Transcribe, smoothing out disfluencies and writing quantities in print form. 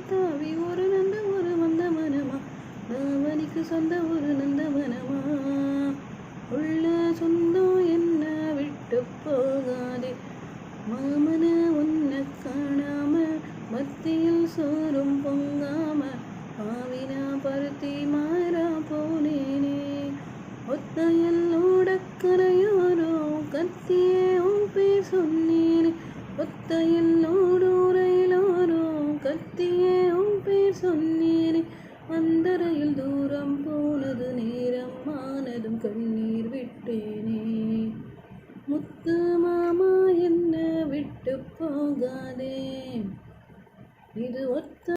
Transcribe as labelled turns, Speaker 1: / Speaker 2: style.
Speaker 1: தாவி ஒரு நந்த ஒரு வந்த மனமா தாவணிக்கு சொந்த ஒரு நந்தவனமா உள்ள சொந்தம் என்ன விட்டு போகாதே மாமன உன்னை காணாம மத்தியில் சோறும் பொங்காம பாவினா பருத்தி மாறா போனேனே ஒத்தையல்லோட கரையோரோ கத்தியே உன் பேர் சொன்னேனே ஒத்தையல்லோடு உரையிலோரோ கத்தியே உன் பேர் சொன்னேனே அந்தரையில் தூரம் போனது நேரம் ஆனதும் கண்ணீர் விட்டேனே முத்து மாமா என்ன விட்டு போகாதே இது ஒத்த